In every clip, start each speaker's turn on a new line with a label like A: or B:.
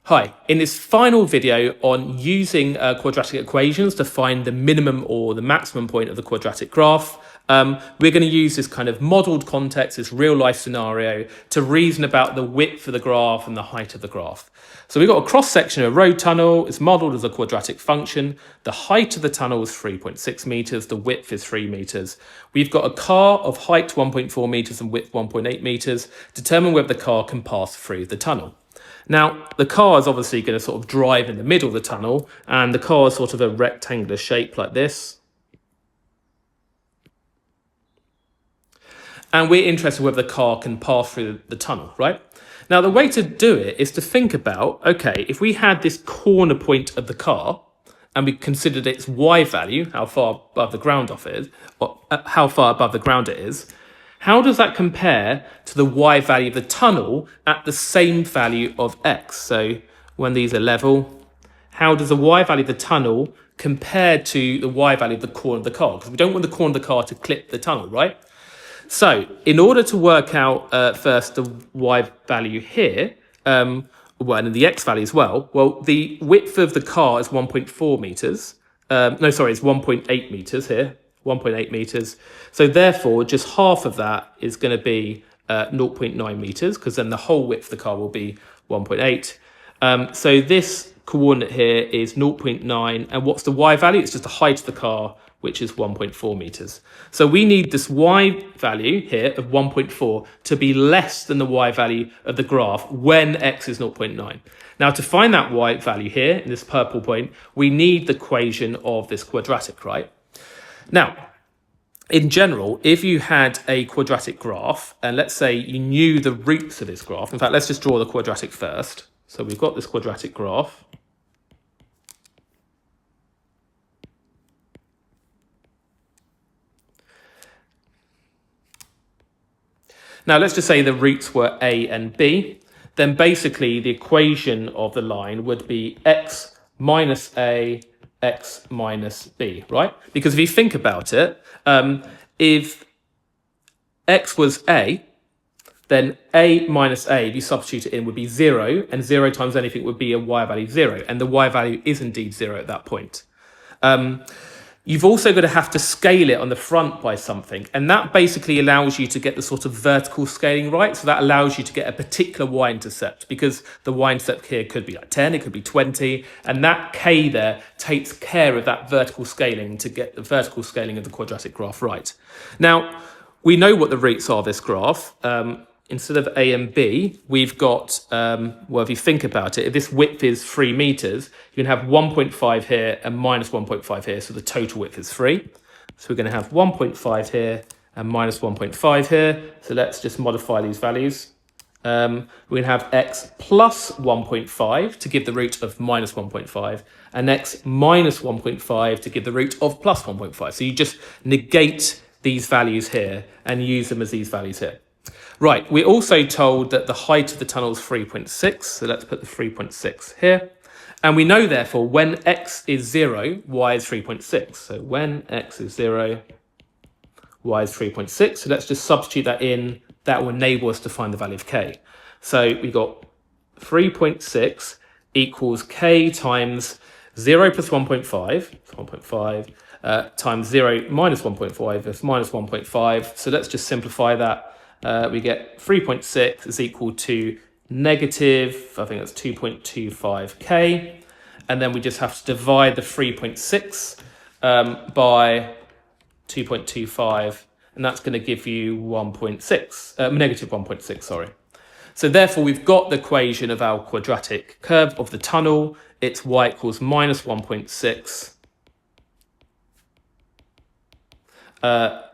A: Hi, in this final video on using quadratic equations to find the minimum or the maximum point of the quadratic graph, we're going to use this kind of modeled context, this real life scenario, to reason about the width of the graph and the height of the graph. So we've got a cross section of a road tunnel. It's modeled as a quadratic function. The height of the tunnel is 3.6 meters. The width is 3 meters. We've got a car of height 1.4 meters and width 1.8 meters. Determine whether the car can pass through the tunnel. Now, the car is obviously going to sort of drive in the middle of the tunnel, and the car is sort of a rectangular shape like this. And we're interested whether the car can pass through the tunnel, right? Now, the way to do it is to think about, okay, if we had this corner point of the car, and we considered its y value, how far above the ground it is, how does that compare to the y value of the tunnel at the same value of x? So when these are level, how does the y value of the tunnel compare to the y value of the corner of the car? Because we don't want the corner of the car to clip the tunnel, right? So in order to work out first the y value here, and the x value as well, the width of the car is 1.4 meters. It's 1.8 meters here. 1.8 meters. So therefore, just half of that is going to be 0.9 meters, because then the whole width of the car will be 1.8. So this coordinate here is 0.9. And what's the y value? It's just the height of the car, which is 1.4 meters. So we need this y value here of 1.4 to be less than the y value of the graph when x is 0.9. Now, to find that y value here, in this purple point, we need the equation of this quadratic, right? Now, in general, if you had a quadratic graph, and let's say you knew the roots of this graph, in fact, let's just draw the quadratic first. So we've got this quadratic graph. Now, let's just say the roots were a and b. Then basically the equation of the line would be x minus a, x minus b, right? Because if you think about it, if x was a, then a minus a, if you substitute it in, would be 0, and 0 times anything would be a y value of 0, and the y value is indeed 0 at that point. You've also got to have to scale it on the front by something, and that basically allows you to get the sort of vertical scaling right. So that allows you to get a particular y-intercept, because the y-intercept here could be like 10, it could be 20, and that k there takes care of that vertical scaling to get the vertical scaling of the quadratic graph right. Now, we know what the roots are of this graph. Instead of a and b, we've got, if you think about it, if this width is 3 meters, you can have 1.5 here and minus 1.5 here, so the total width is 3. So we're going to have 1.5 here and minus 1.5 here. So let's just modify these values. We're going to have x plus 1.5 to give the root of minus 1.5, and x minus 1.5 to give the root of plus 1.5. So you just negate these values here and use them as these values here. Right, we're also told that the height of the tunnel is 3.6, so let's put the 3.6 here. And we know, therefore, when x is 0, y is 3.6. So when x is 0, y is 3.6. So let's just substitute that in. That will enable us to find the value of k. So we've got 3.6 equals k times 0 plus 1.5, 1.5, times 0 minus 1.5 is minus 1.5. So let's just simplify that. We get 3.6 is equal to negative, I think that's 2.25k. And then we just have to divide the 3.6 by 2.25. And that's going to give you negative 1.6, sorry. So therefore, we've got the equation of our quadratic curve of the tunnel. It's y equals minus 1.6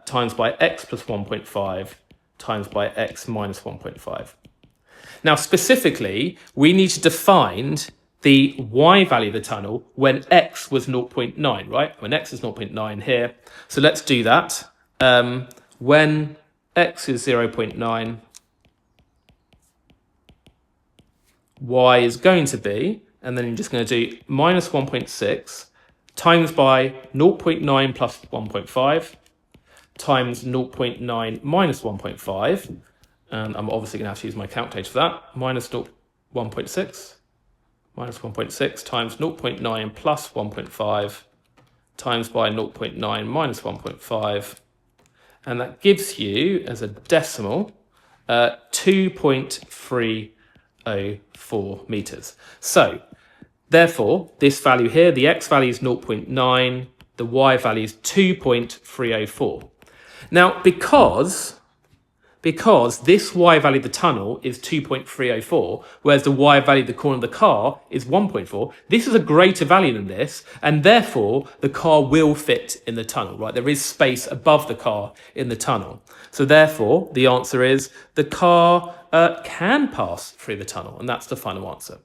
A: times by x plus 1.5 times by x minus 1.5. Now, specifically, we need to define the y value of the tunnel when x was 0.9, right? When x is 0.9 here. So let's do that. When x is 0.9, y is going to be, and then you're just going to do minus 1.6 times by 0.9 plus 1.5 times 0.9 minus 1.5, and I'm obviously going to have to use my calculator for that, minus 1.6 minus 1.6 times 0.9 plus 1.5 times by 0.9 minus 1.5. And that gives you, as a decimal, 2.304 meters. So, therefore, this value here, the x value is 0.9, the y value is 2.304. Now, because this y value of the tunnel is 2.304, whereas the y value of the corner of the car is 1.4, this is a greater value than this, and therefore the car will fit in the tunnel, right? There is space above the car in the tunnel. So therefore, the answer is the car can pass through the tunnel, and that's the final answer.